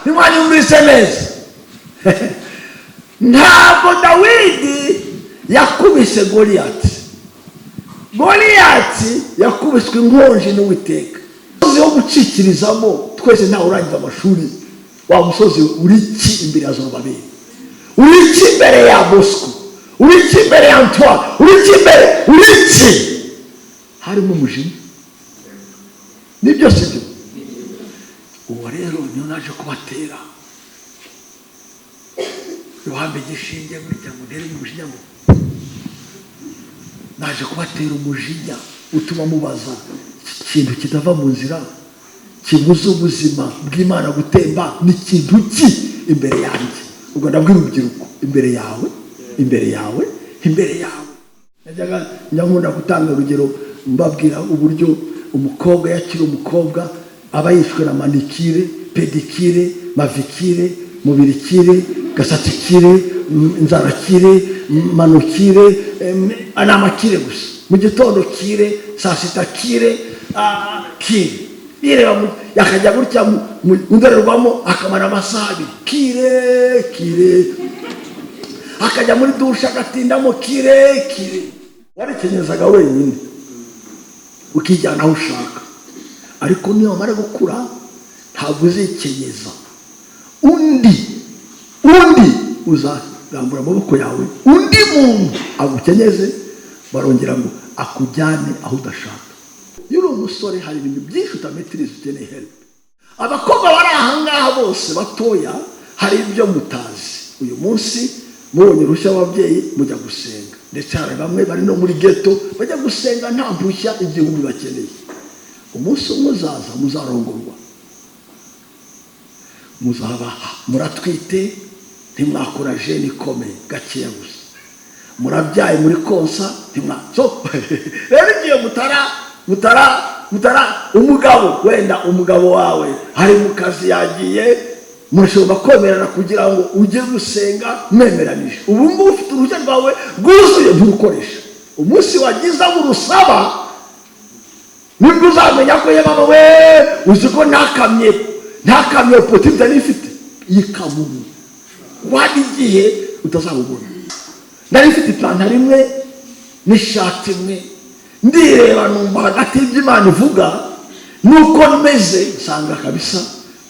ntimwanyumvise neza. Ntabwo Dawidi yakubise Goliyati. Goliyati yakubiswe inkonji n'Uwiteka. Umusozi wo gucikirizamo twese ntawe urangiza amashuri. Wa musozi uri iki imbere ya Zorobabeli? Uri iki imbere ya Bosco? Uri iki imbere ya Antoine? Uri iki imbere? Uri iki? Harimo umujinya. Nibyo sibyo? Uwo rero niyo naje kubatera. Yohana igishinge burya ngo ndere umujinya ngo naje kubatera umujinya utuma mubaza ikintu kitava mu nzira kibuza ubuzima bw'Imana gutemba n'ikintu ki imbere yanjye. Ubwo ndabwira urubyiruko imbere yawe, imbere yawe, imbere yawe. Najyaga nkunda gutanga urugero mbabwira uburyo umukobwa yakira umukobwa aba yishwe na manikire, pedikire, mavikire, mubirikire, gasatikire, inzarakire, manukire, anamakire gusa. Mu gitondo kire, saa sita kire, kire. Bireba yakajya gutya mu ndorerwamo akamara amasaha abiri. Kire, kire. Akajya muri dusha agatindamo kire, kire. Warikenyeza wenyine ukijyana aho ushaka. Ariko niyo mara gukura ntabwo uzikenyeza. Undi uzarambura amaboko yawe, undi muntu agukenyeze, barongera ngo akujyane aho udashaka. Iyo uri umusore hari ibintu byinshi utametiriza ukeneye help. Abakobwa bari ahangaha bose batoya hari ibyo mutazi. Uyu munsi mubonye urushya ababyeyi mujya gusenga, ndetse hari bamwe bari no muri ghetto bajya gusenga nta mpushya igihumbi bakeneye. Umunsi umwe uzaza muzarongorwa, muzaba muratwite, ntimwakora jeni ikomeye gakeya gusa, murabyaye muri konsa ntimwaso. Rero igihe mutara umugabo, wenda umugabo wawe hari mu kazi yagiye, mushobora kwemerana kugira ngo ujye gusenga mwemeranije. Ubu ngubu ufite uruhushya rwawe rwuzuye nturukoresha. Umunsi wagiza urusaba nibwo uzamenya ko yaba we uzi ko ntakamye potite n'ifite yikamuntu. Wadi igihe utazabubona. Nari mfite ipantaro imwe n'ishati imwe, ndireba numva hagati y'Imana ivuga nuko meze nsanga kabisa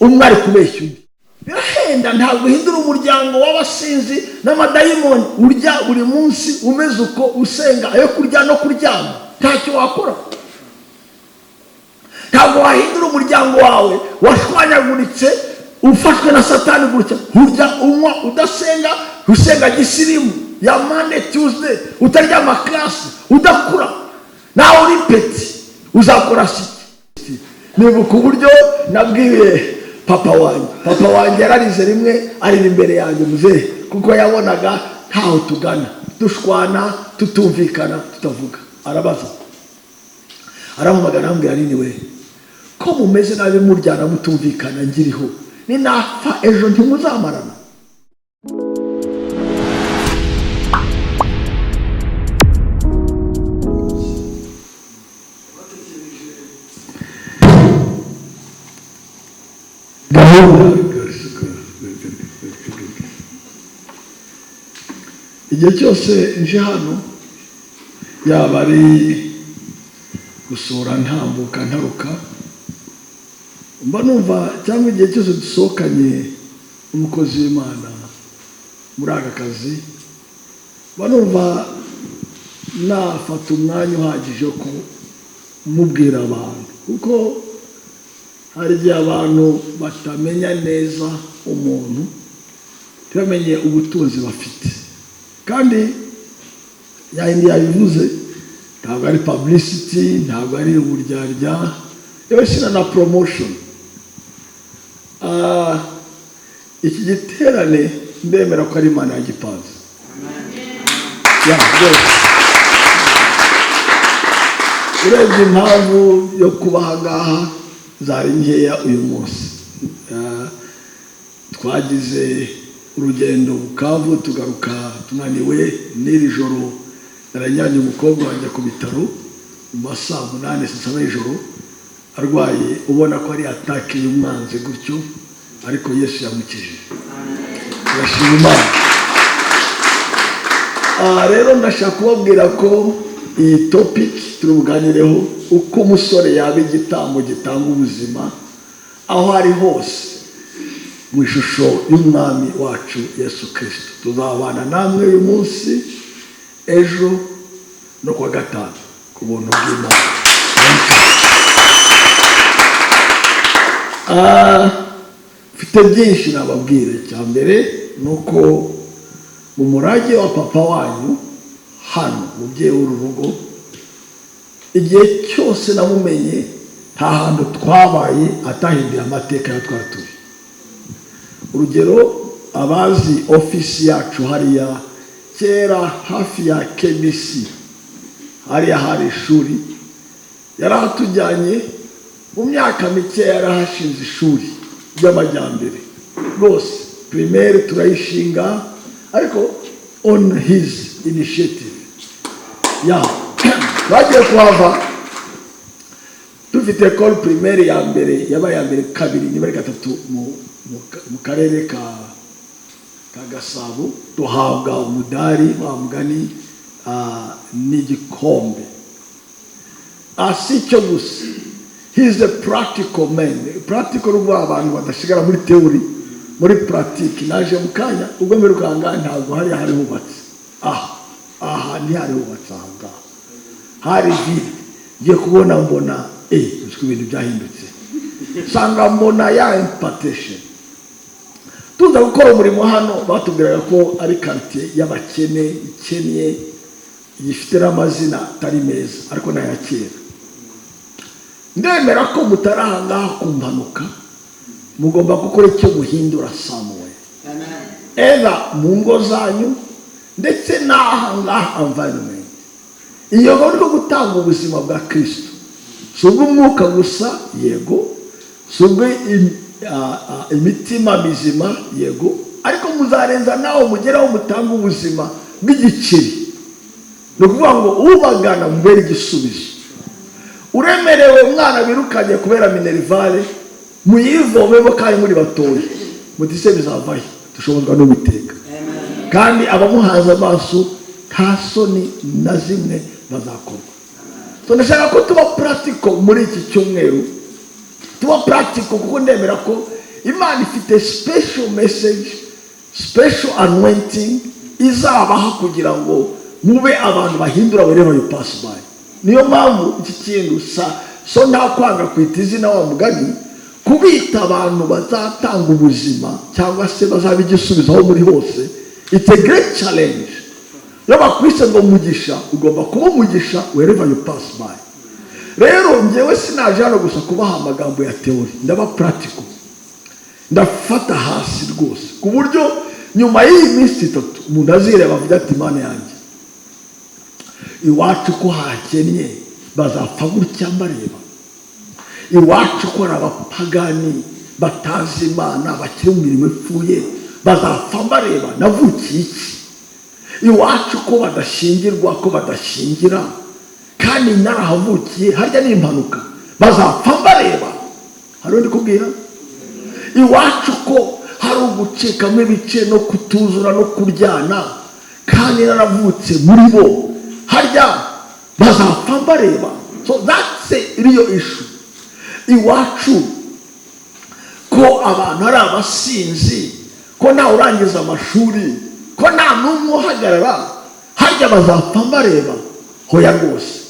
umwe ari kubeshya undi. Birahenda, ntabwo uhindura umuryango w'abasinzi n'amadayimoni. Urya buri munsi umeze uko, usenga ayo kurya no kuryama, ntacyo wakora. Ntabwo wahindura umuryango wawe washwanyaguritse ufashwe na Satani gutya. Urya unywa udasenga, usenga gisirimu ya Monday Tuesday, utarya amaklasi, udakura. Nawe uri peti uzakora siki. Nibuka uburyo nabwiye papa wanjye yararize rimwe ari imbere yanjye muzehe, kuko yabonaga ntaho tugana, dushwana, tutumvikana, tutavuga. Arabaza, aramumagana ambwira nini we ko mumeze nabi muryana mutumvikana ngiriho, ni napfa ejo ntimuzamarana. Igihe cyose nje hano, yaba ari gusura ntambuka ntaruka, mba numva, cyangwa igihe cyose dusohokanye umukozi w'Imana muri aka kazi, mba numva nafata umwanya uhagije wo kumubwira abantu, kuko hari igihe abantu batamenya neza umuntu, ntibamenye ubutunzi bafite. Kandi yayindi yabivuze, ntabwo ari publicity, ntabwo ari uburyarya, yewe sina na promotion. Iki giterane ndemera ko ari Imana yagipanze. Urebye impamvu yo kuba ahangaha zari nkeya uyu munsi. Twagize urugendo Bukavu tugaruka tunaniwe, n'iri joro naranyanye umukobwa wanjye ku bitaro mu masaha 8 saa 7 y'ijoro arwaye, ubona ko ari atake y'umwanzi gutyo, ariko Yesu yamukijije. Turashima Imana. Rero ndashaka kubabwira ko iyi topic turuganireho uko umusore yaba igitambo gitanga ubuzima aho ari hose mu ishusho y'umwami wacu Yesu Kristo. Tuzabana namwe uyu munsi, ejo no kwa gatanu ku buntu bw'Imana. Mfite byinshi nababwire. Cya mbere nuko mu murage wa papa wanyu hano mubyeyi w'uru rugo, igihe cyose namumenye nta hantu twabaye atahinduye amateka ya twaturi. Urugero, abazi ofisi yacu hariya kera hafi ya KBC, hariya hari ishuri, yarahatujyanye mu myaka mike, yarahashinze ishuri ry'amajyambere rwose, primaire turayishinga, ariko on his initiative. Twagiye kuhava dufite école primaire ya mbere, yabaye ya mbere kabiri, niba ari gatatu mu karere ka Gasabo, duhabwa umudari wa mugani n'igikombe. Si cyo gusa, he is a practical man. Practical ruba abantu badashigara muri theory, muri pratique. Naje mukanya ubwo mperukanga ntabwo hari hubatse. Ntihari hubatse aha. Hari vide. Ngiye kubona mbona uko ibintu byahindutse. Sanga mbona ya impartation. Tuza gukora umurimo hano, batubwiraga ko ari quartier y'abakene, ikennye, ifite n'amazina atari meza, ariko n'aya kera. Ndemera ko mutarahanga kumpanuka, mugomba gukora icyo guhindura somewhere. Ega mu ngo zanyu ndetse n'ahanga environment. Iyo gahunda yo gutanga ubuzima bwa Kristo, si ubw'umwuka gusa, yego, si imitima mizima, yego, ariko muzarenza naho mugeraho mutanga ubuzima bw'igiceri. Ni ukuvuga ngo ubagana mubere igisubizo. Uremerewe umwana birukanye kubera minerivare, muyivomemo kandi muri batoye, mutise bizavayo, dushobozwa n'Uwiteka. Kandi abamuhanze amaso nta soni na zimwe bazakorwa. Ndashaka ko tuba practical muri iki cyumweru, tuba practical, kuko ndemera ko Imana ifite special message, special anointing izabaha kugira ngo mube abantu bahindura wherever you pass by. Niyo mpamvu iki kintu so nta kwanga kwita izina wa mugani, kubita abantu bazatanga ubuzima cyangwa se bazaba igisubizo aho muri hose. It's a great challenge. Iyo bakwise ngo umugisha, ugomba kuba umugisha wherever you pass by. Rero njyewe sinaje hano gusa kubaha amagambo ya theory, ndaba practical. Ndafata hasi rwose, ku buryo nyuma y'iyi minsi 3 umuntu azireba avuga ati Imana yanjye, iwacu ko hakennye bazapfa gutya mbareba. Iwacu ko ari abapagani batazi Imana, bakiri mu mirimo ipfuye, bazapfa mbareba. Navukiye iki? Iwacu ko badashingirwa, ko badashingira, kandi narahavukiye, harya n'impanuka, bazapfa mbareba. Hari undi kubwira? Iwacu ko hari ugucikamo ibice no kutuzura no kuryana, kandi naravutse muri bo, harya bazapfa mbareba. So that's a real issue. Iwacu ko abantu ari abasinzi, ko nta urangiza amashuri, ko nta n'umwe uhagarara, harya bazapfa mbareba. Hoya rwose,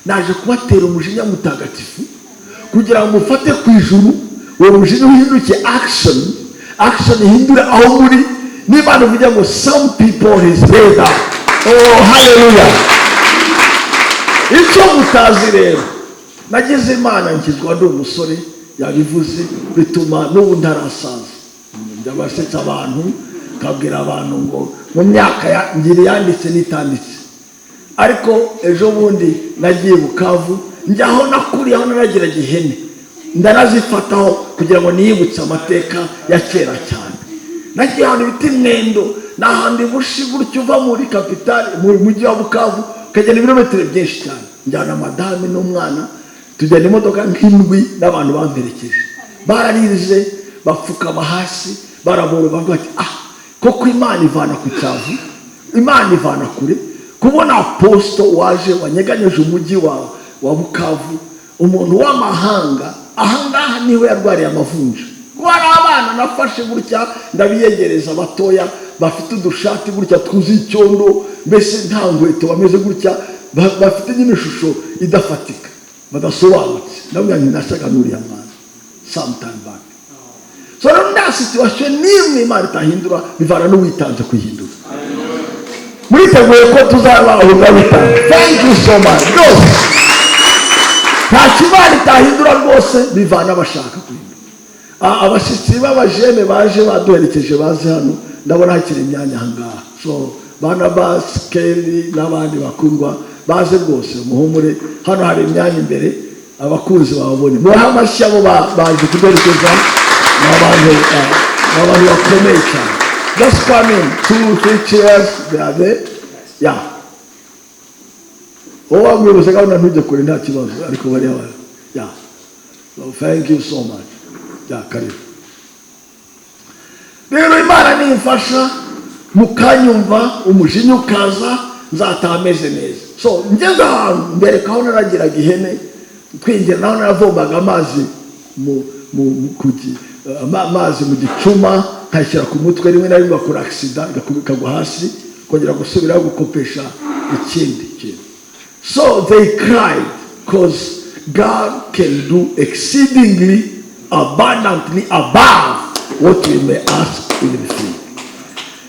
naje kubatera umujinya mutagatifu kugira ngo mufate ku ijuru, uwo mujinya uhinduke action ihindure aho muri. N'Imana ivuga ngo some people is better. Oh hallelujah. Icyo mutazi rero, nagize Imana nkizwa ndi umusore, yabivuze, bituma n'ubu ntarasaza. Ndabasetsa abantu, kabwira abantu ngo mu myaka ngiri yanditse n'itanditse. Ariko ejo bundi nagiye Bukavu, njyaho nakuriye, aho naragira gihene, ndanazifataho kugira ngo niyibutse amateka ya kera cyane. Nagiye ahantu biti Mwendo, n'ahandi Bushi, gutyo uva muri kapitali mu mujyi wa Bukavu ukagenda ibirometero byinshi cyane. Njyana madame n'umwana, tujyana imodoka nk'indwi n'abantu bamperekeje. Bararize bapfukama hasi barabora bavuga ati koko Imana ivana ku cyavu, Imana ivana kure. Kubona apostle waje wanyeganyeje umujyi wa Bukavu, umuntu w'amahanga, ahangaha niwe yarwariye amavunja. Wari abana nafashe gutya ndabiyegereza batoya bafite udushati gutya twuzuye icyondo, mbese nta nkweto bameze gutya, bafite nyine ishusho idafatika badasobanutse. Ndabwira nti nashaka nuriya mwana sometime back. So nda situation nimwe Imana itahindura bivana n'uwitanze kuyihindura. Mwiteguye ko tuzaba aho ngabitanze. Thank you so much. Nta kibali itahindura rwose bivana bashaka kuyihindura. Abashitsi b'abajene baje baduherekeje baze hano, ndabona hakiri imyanya ahangaha. So bana baskeli n'abandi bakundwa baze rwose muhumure, hano hari imyanya imbere abakunzi babone. Muha amashyi abo baje kuduherekeza n'abantu bakomeye cyane. Just come in, 2-3 chairs, they are there. Yeah. Mwibuze gahunda ntujye kure nta kibazo ariko bari abana. Yeah. So thank you so much. Yeah, karibu. Rero Imana nimfasha mukanyumva umujinya ukaza nzataha ameze neza. So ngeze ahantu mbere kaho naragiraga ihene, twinjira naho naravombaga amazi amazi mu gicuma nkashyira ku mutwe, rimwe na rimwe bakora accident ikagwa hasi kongera gusubira gukopesha ikindi kintu. So they cried because God can do exceedingly abundantly above what we may ask even think.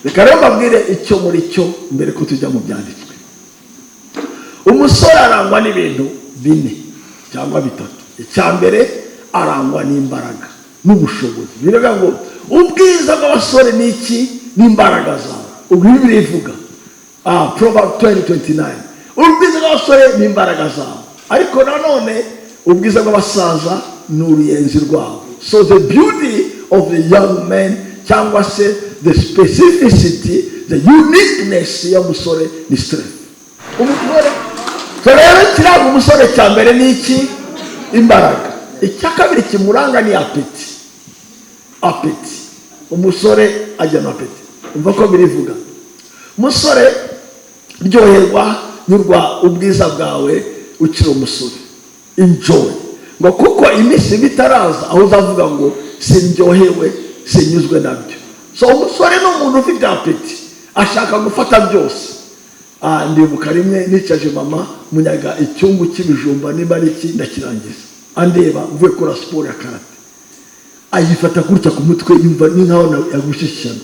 Reka rero mbabwire icyo muri cyo mbere ko tujya mu byanditswe. Umusore arangwa n'ibintu bine cyangwa bitatu. Icya mbere arangwa n'imbaraga n'ubushobozi. Biravuga ngo ubwiza bw'abasore ni iki? N'imbaraga zawe. Ubwo bivuga Proverbs 20:29. Ubwiza bw'abasore n'imbaraga zawe. Ariko nanone ubwiza bw'abasaza n'uruyenzi rwabo. So the beauty of the young man, cyangwa se the specificity, the uniqueness y'umusore ni strength. Umutware rero kiranga umusore cya mbere ni iki? Imbaraga. Icya kabiri kimuranga ni apeti. Apeti. Umusore ajya na apeti. Umva ko birivuga. Umusore ryoherwa nyurwa ubwiza bwawe ukiri umusore. Enjoy. Ngo kuko iminsi bitaraza aho uzavuga ngo sindyohewe sinyuzwe nabyo. So umusore ni umuntu ufite apeti, ashaka gufata byose. Ndibuka rimwe nicaje mama munyaga icyungu cy'ibijumba niba n'iki ndakirangiza, andeba mvuye kora siporo ya karate, ayifata gutya ku mutwe yumva ni nkaho yagushishana.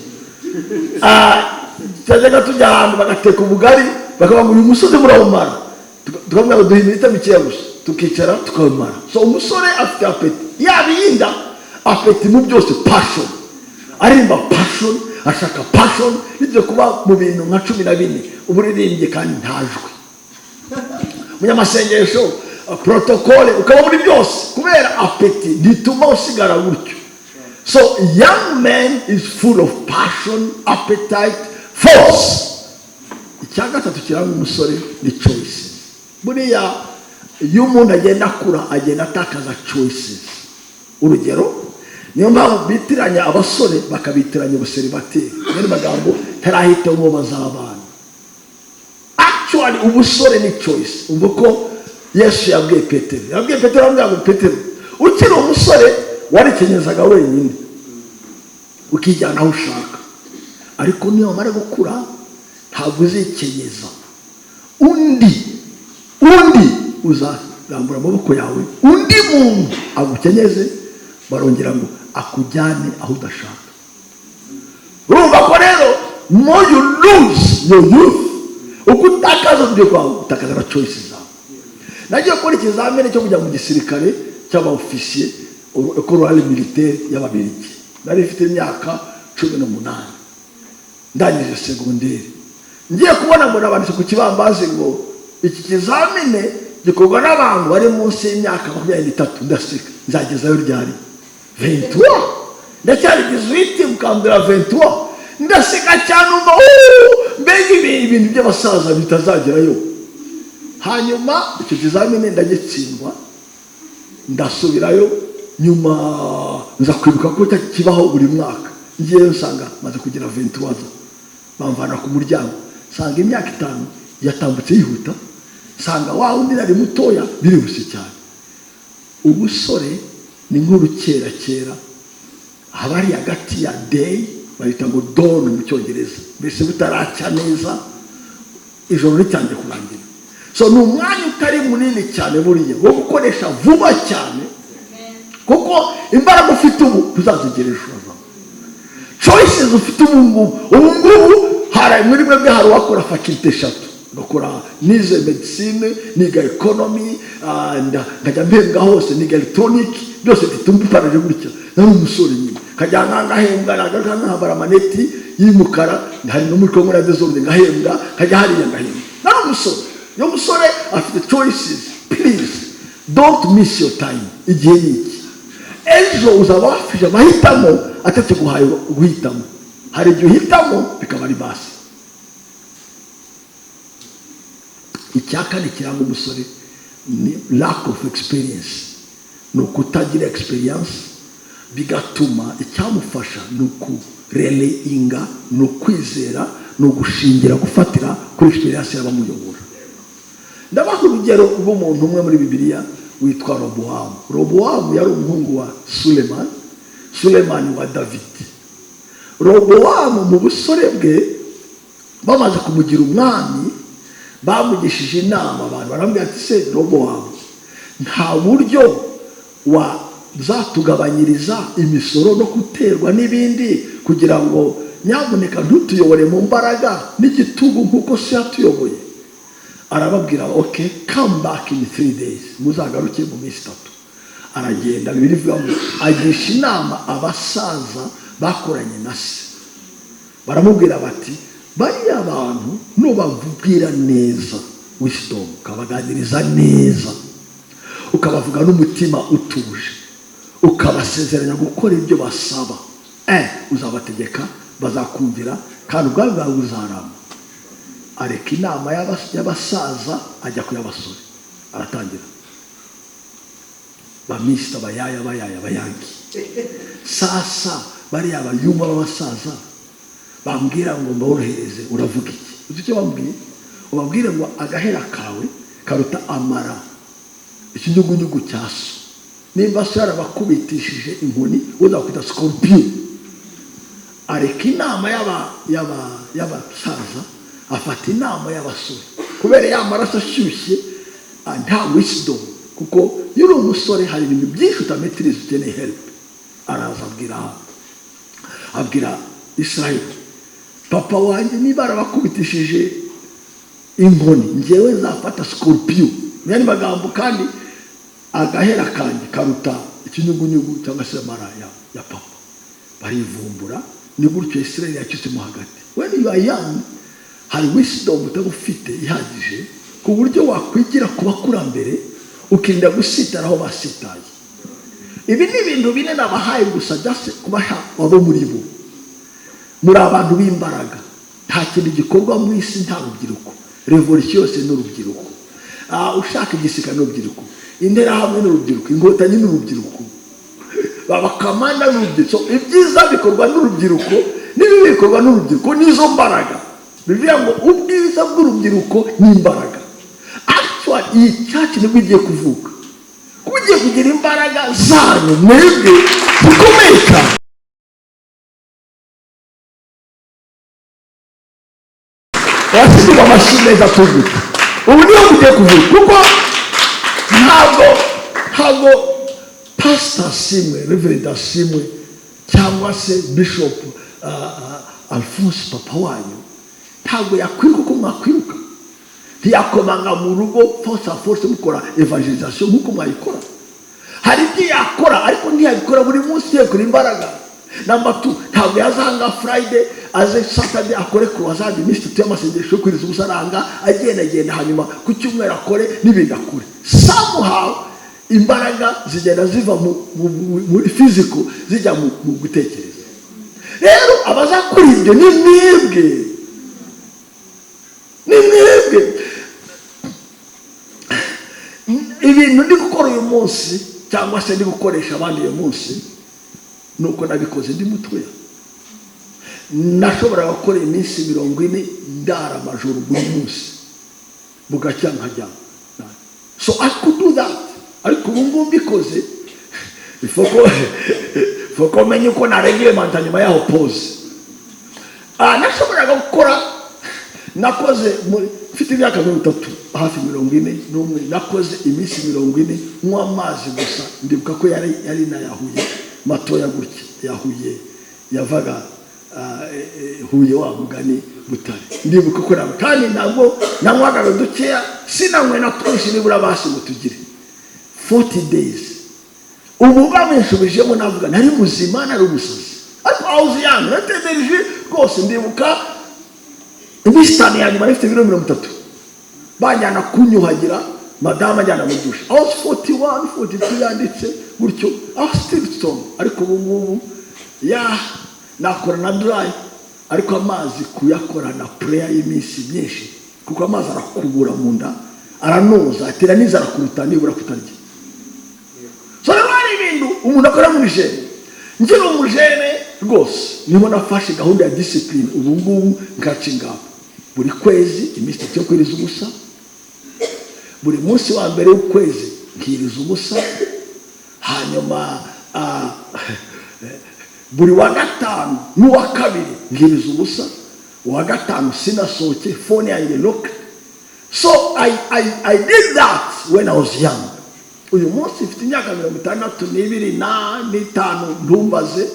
Cyajyaga tujya ahantu bagateka ubugari bakavuga ngo uyu musozi murawumara, tukamubwira ngo duhe iminota mikeya gusa tukicara tukawumara. So umusore afite apeti, yabiyinda apeti mu byose, passion, arimba passion, ashaka passion. Ibyo kuba mu bintu nka 14 uburirimbye kandi ntajwe, munyamasengesho protocole ukaba muri byose kubera apeti dituma usigara gutyo. So young man is full of passion, appetite, force. Icyaga gatatu kiranga umusore ni choices. Buriya iyo umuntu agenda akura agenda atakaza choices. Urugero niyo mpamvu bitiranya abasore bakabitiranya ubuseribateri. Muri magambo tarahita uwo bazabana. Actually ubusore ni choice. Ubwo ko Yesu yabwiye Petero amubwira ngo Petero, ukiri umusore warikenyeza wenyine ukijyana aho ushaka, ariko niyo wamara gukura ntabwo uzikenyeza, undi uzarambura amaboko yawe, undi muntu agukenyeze, barongera ngo akujyane aho udashaka. Urumva ko rero more you lose your youth, ukutakaza ibyo kwawe utakaza na choices zawe. Nagiye gukora ikizamini cyo kujya mu gisirikare cy'abaofisiye korali militaire y'Ababiligi. Nari mfite imyaka 18 ndangije segonderi. Ngiye kubona ngo nabanditse ku kibambazi ngo iki kizamini gikorwa n'abantu bari munsi y'imyaka 23. Ndaseka, nzagezayo ryari? 23. Ndacyari 18 mukambira 23. Ndaseka cyane umva mbega ibintu by'abasaza bitazagerayo. Hanyuma icyo kizamini ndagitsindwa, ndasubirayo nyuma nza kwibuka ko kibaho buri mwaka ngiye nsanga maze kugira 21 bamvana ku muryango sanga imyaka 5 yatambutse yihuta sanga wa undi nari mutoya birihuse cyane. Ubusore ni nkuru kera habari hagati ya day bahita ngo dawn mu cyongereza mbese butaracya neza ijoro ritangiye kurangira. So ni umwanya utari munini cyane buriya wo gukoresha vuba cyane kuko imbaraga ufite ubu tuzazigeresha choices ufite ubu hari muri mwe hari wakora faculty 3 bakora nize medicine niga economy ngajya mbenga hose niga electronic byose bitumbiparije gutya nari umusore nyine kajyanga ngahembwa nagakanga baramaneti y'imukara hari no muri Kongo na desordre ngahembwa kajya hari ngahembwa nari umusore yo musore afite choices. Please don't miss your time. Igihe niki ejo uzaba wafije amahitamo atatu guhaye guhitamo hari igihe uhitamo bikaba ari basi. Icyaka ni kiranga umusore ni lack of experience no kutagira experience bigatuma icyamufasha nuko releinga no kwizera no gushingira gufatira kuri experience y'abamuyobora. Ndabaho urugero rw'umuntu umwe muri Bibiliya witwa Roboamu. Roboamu yari umuhungu wa Sulemani wa David. Roboamu mu busore bwe bamaze kumugira umwami bamugishije inama abantu barambwira ati se Roboamu nta buryo wa zatugabanyiriza imisoro no guterwa n'ibindi kugira ngo nyamuneka ntutuyobore mu mbaraga n'igitugu nkuko se yatuyoboye. Arababwira okay come back in 3 days muzagaruke mu minsi 3. Aragenda birivuga ngo agisha inama abasaza bakoranye na se baramubwira bati bari abantu no bavubwira neza wisdom kabaganiriza neza ukabavuga n'umutima utuje ukabasezeranya gukora ibyo basaba uzabategeka bazakumvira kandi ubwawe uzarama. Areka inama y'abasaza ajya kuyabasore aratangira bamista bayangi sasa bari abayuma b'abasaza bambwira ngo mborohereze uravuga iki uzi icyo bambwiye ubabwire ngo agahera kawe karuta amara ikinyugunyugu cyaso nimba se yarabakubitishije inkoni uzakwita scorpion. Areka inama y'abasaza afata inama y'abasore kubera yamaraso ashyushye nta wisdom kuko yuri umusore hari ibintu byinshi utametiriza ukeneye help. Araza abwira Israel papa wanjye niba arabakubitishije inkoni njyewe nzafata scorpion yani magambo kandi agahera kanjye karuta ikinyugunyugu cyangwa se maraya ya papa. Barivumbura ni gutyo Israel yacyusemo hagati. When you are young hari wisdom utagufite ihagije ku buryo wakwigira kubakurambere ukirinda gusitara aho basitaye. Ibi ni ibintu bine nabahaye gusa just kubaha abo muri bo muri abantu b'imbaraga. Nta kintu gikorwa mu isi nta rubyiruko. Revolution yose n'urubyiruko. Ushaka igisika n'urubyiruko, indera hamwe n'urubyiruko, ingotanyi n'urubyiruko, babakamanda n'urubyiruko. Ibyiza bikorwa n'urubyiruko n'ibibi bikorwa n'urubyiruko nizo mbaraga. Bivuga ngo ubwiza bw'urubyiruko ni imbaraga. Actually iyi cyacu nibwo igiye kuvuka kugiye kugira imbaraga zanyu mwebwe zikomeye cyane. Wasize amashyi neza tuvuga ubu niyo kugiye kuvuka kuko ntabwo pastor simwe reverend simwe cyangwa se bishop Alphonse papa wanyu ntabwo yakwiruka uko mwakwiruka. Ntiyakomanga mu rugo force mukora evangelisation nk'uko mwayikora. Hari ibyo yakora ariko ntiyabikora buri munsi yakora imbaraga. Number 2 ntabwo yazanga Friday aze Saturday akore croissant ministre y'amasengesho kwiriza ubusaranga agenda hanyuma ku cyumweru akore n'ibindi akore. Somehow imbaraga zigenda ziva mu physical zijya mu gutekereza. Rero abazakora ibyo ni mwebwe ibintu ndi gukora uyu munsi cyangwa se ndi gukoresha abandi uyu munsi nuko nabikoze ndi mutoya. Nashobora gukora iminsi 40 ndara amajoro buri munsi bugacya nkajya. So I could do that. Ariko ubu mbikoze foko menye ko naregeye mantanyuma yaho pause. Nashobora gukora nakoze mfite imyaka 30 hafi 41 nakoze iminsi 40 nywa amazi gusa. Ndibuka ko yari nayahuye matoya gutya yahuye yavaga huye wa mugani Butare. Ndibuka ko kandi ntabwo nanywaga dukeya sinanywe na twinshi nibura basi mutugire 40 days. Ubu bamenshubijemo navuga nari muzima nari umusazi. Ariko auzi yanyu nategereje rwose. Ndibuka imistani ya nyuma nifite 30 banjyana kunyuhagira madama ajyana mu dushe. I was 41 42 yanditse gutyo. I was still strong. Ariko ubu nakora na dry. Ariko amazi kuyakora na prayer y'iminsi myinshi kuko amazi arakubura mu nda aranoza atera nizara kuruta nibura kutarya. So rero ibintu umuntu akora muri jene njye umujene rwose niho nafashe gahunda ya discipline. Ubu ngubu ngacinga buri kwezi iminsi cyo kwiriza ubusa. Buri munsi wa mbere w'ukwezi nkiriza ubusa. Hanyuma buri wa gatanu n'uwa kabiri ngiriza ubusa. Uwa gatanu sinasohoke phone yanjye lock. So I did that when I was young. Uyu munsi mfite imyaka 62 n'itanu ntumbaze.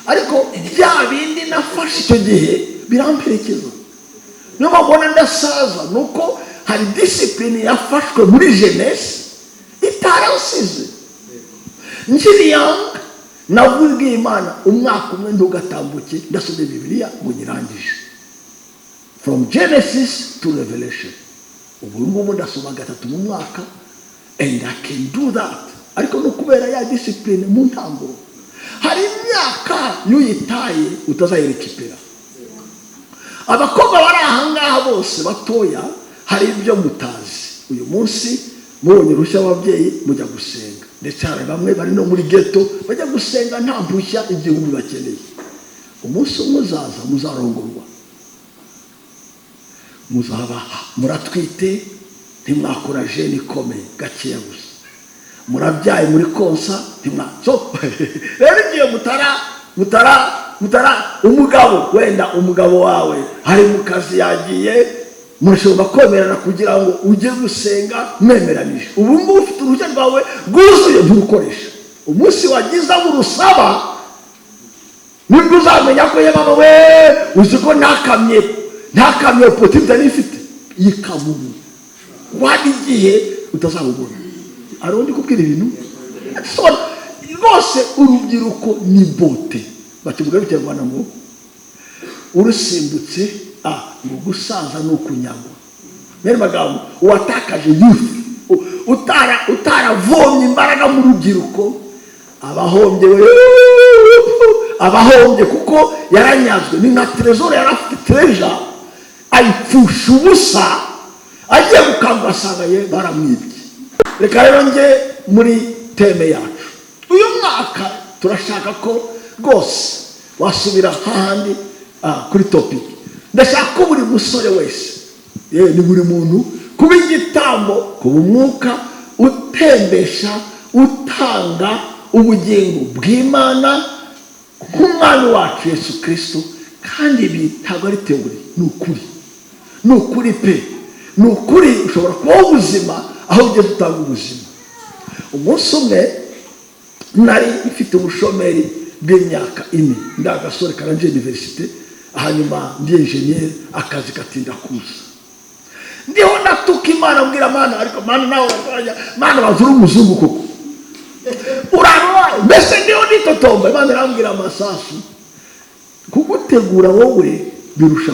Ariko bya bindi nafashe icyo gihe biramperekeza. Niyo mbona ndasaza nuko hari discipline yafashwe muri jeunesse itarasize. Nkiri young nabwiye Imana umwaka umwe ntugatambuke ndasome Bibiliya ngo nyirangije from Genesis to Revelation. Ubu ngubu ndasoma 3 mu mwaka and I can do that. Ariko no kubera ya discipline mu ntamburo. Hari imyaka yuyitaye utazayirekipera. Abakobwa bari ahangaha bose batoya hari ibyo mutazi. Uyu munsi mubonye rushya ababyeyi mujya gusenga. Ndetse hari bamwe bari no muri ghetto bajya gusenga nta mpushya igihumbi bakeneye. Umunsi umuzaza muzarongorwa. Muzaba muratwite ntimwakora jeni ikomeye gakeya gusa. Murabyaye muri konsa ntimwaso. Rero igihe mutara umugabo wenda umugabo wawe hari mu kazi yagiye mushobora kwemerana kugira ngo ujye gusenga mwemeranije. Ubu ngubu ufite uruhushya rwawe rwuzuye nturukoresha. Umunsi wagiza urusaba nibwo uzamenya ko yaba we uzi ko ntakamye potite nifite yikamubu wadi igihe utazabubona. Arundi kubwira ibintu rwose urubyiruko ni bote bakivuga biterwana ngo urusimbutse ngo gusaza no kunyagwa. Nere magambo watakaje youth utaravomye imbaraga mu rubyiruko abahombye kuko yaranyazwe. Ni nka trezor yarafite treasure ayipfusha ubusa agiye gukamba asanga baramwibye. Reka rero nge muri teme yacu uyu mwaka turashaka ko rwose wasubira hahandi kuri topic. Ndashaka ko buri musore wese ni buri muntu kuba igitambo kuba umwuka utembesha utanga ubugingo bw'Imana k'umwana wacu Yesu Kristo. Kandi ibi ntabwo ari teori, ni ukuri pe, ni ukuri. Ushobora kuba ubuzima aho ugeze utanga ubuzima. Umunsi umwe nari mfite ubushomeri bw'imyaka 4 ndagasore karanje universite. Hanyuma ndi engineer akazi gatinda kuza. Ndiho natuka Imana mbwira Mana, ariko Mana nawe urajya Mana bazuru umuzungu koko urarwa mbese ndiho nitotomba. Imana irambwira Masasu kugutegura wowe birusha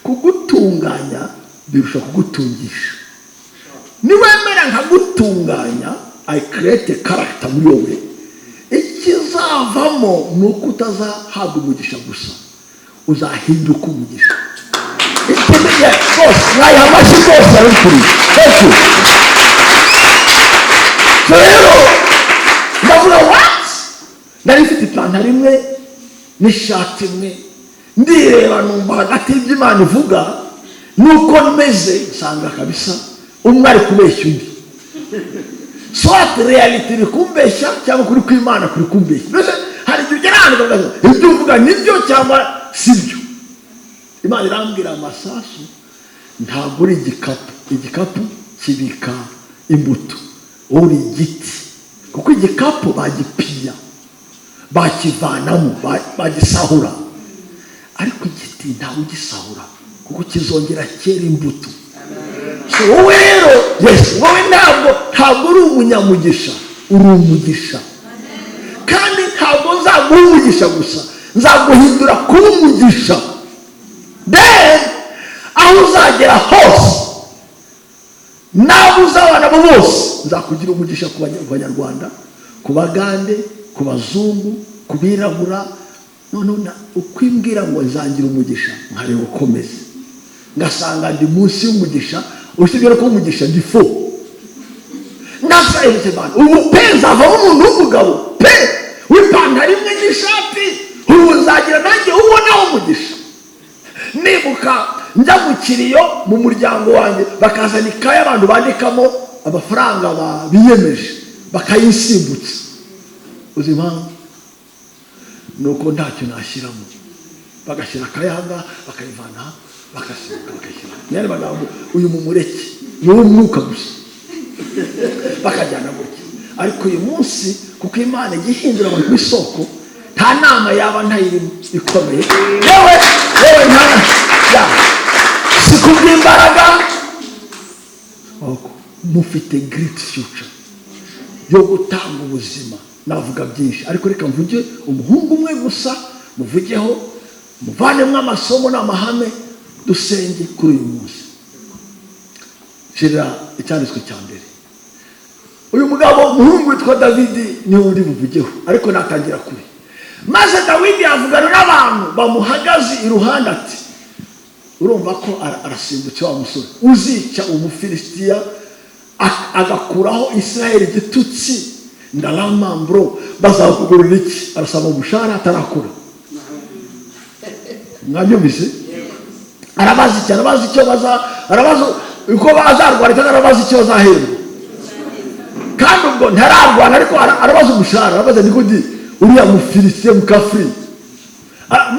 kugutunganya birusha kugutungisha. Niwemera nkagutunganya I create a character muri wowe. Ikizavamo nuko utazahabwa umugisha gusa, uzahinduka umugisha. Ikimenyetso rwose mwayamashi rwose ari kuri. Thank you. rero ndavuga what, nari mfite ipantaro imwe n'ishati imwe, ndireba numva hagati y'Imana ivuga nuko meze, nsanga kabisa umwe ari kubeshya undi. Soit reality iri kumbeshya cyangwa kuri kw'Imana kuri kumbeshya. Mbese hari igihe ugera ahantu ukavuga ibyo uvuga nibyo cyangwa sibyo. Imana irambwira Masasu, ntabwo uri igikapu. Igikapu kibika imbuto, uri igiti. Kuko igikapu bagipiya, bakivanamo, bagisahura. Ariko igiti ntawe ugisahura kuko kizongera kera imbuto. So wowe rero, yes, wowe ntabwo uri umunyamugisha, uri umugisha. Kandi ntabwo nzaguha umugisha gusa, nzaguhindura kuba umugisha. Then aho uzagera hose, nabo uzabana bo bose, nzakugira umugisha ku Banyarwanda, ku Bagande, ku Bazungu, ku Birabura. None ukwimbwira ngo nzangira umugisha, nkareba ukomeze, ngasanga ndi munsi y'umugisha. Usibye ko umugisha ndi fo. Nasaye Bana, ubu penza avamo umuntu w'umugabo pe, w'ipantaro imwe n'ishati, ubu nzagira nanjye ubonaho umugisha. Nibuka njya mu kiriyo mu muryango wanjye, bakazana ikaye abantu bandikamo amafaranga biyemeje, bakayisimbutsa. Uzi impamvu? Nuko ntacyo nashyiramo, bagashyira akayanga bakayivana, bakasimbuka bakashyira. Nyari magambo uyu mumureke ni umwuka gusa, bakajyana gutya. Ariko uyu munsi kuko Imana igihindura abantu ku isoko, nta nama yaba ntayirimo ikomeye. Yewe ntana si kubw'imbaraga, mufite great future yo gutanga ubuzima. Navuga byinshi ariko reka mvuge umuhungu umwe gusa, muvugeho, muvanemo amasomo n'amahame, dusenge kuri uyu munsi. Shira icyanditswe cya mbere. Uyu mugabo umuhungu witwa Dawidi niwe uri buvugeho, ariko natangira kuri. Maze Dawidi avugana n'abantu bamuhagaze iruhande ati, urumva ko arasimbutse wa musore uzica Umufilisitiya agakuraho Israeli igitutsi. Ndalama bro, bazakugurira iki? Arasaba umushahara atarakura. Mwabyumvise? Arabazi cyane, arabazi icyo arabazi uko bazarwara cyangwa arabazi icyo bazahembwa. Kandi ubwo ntararwana ariko arabazi umushahara, arabazi niko ndi uriya Mufilisitiya mukafiri.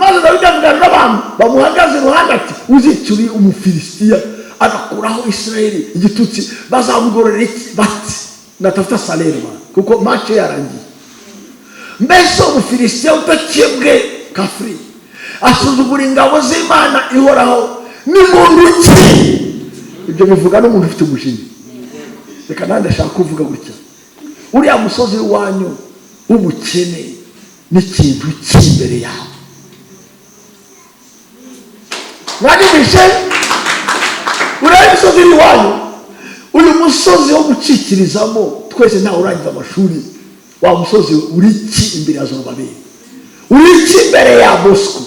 Maze Dawidi avugana n'abantu bamuhagaze iruhande ati, uzicuri Umufilisitiya agakuraho Israeli igitutsi, bazamugororera iki? Bati natafuta salere bana, kuko match yarangiye. Mbese Umufilisitiya utakebwe kafiri asuzugura ingabo z'Imana ihoraho, ni muntu ki? Ibyo bivuga n'umuntu ufite umujinya. Reka nande ashaka kuvuga gutya, uriya musozi wanyu w'ubukene n'ikintu cy'imbere yawe. Mwabyumvise? Uriya musozi wanyu, uyu musozi wo gucikirizamo, twese ntawe urangiza amashuri. Wa musozi uri iki imbere ya Zorobabeli? Uri iki imbere ya Bosco?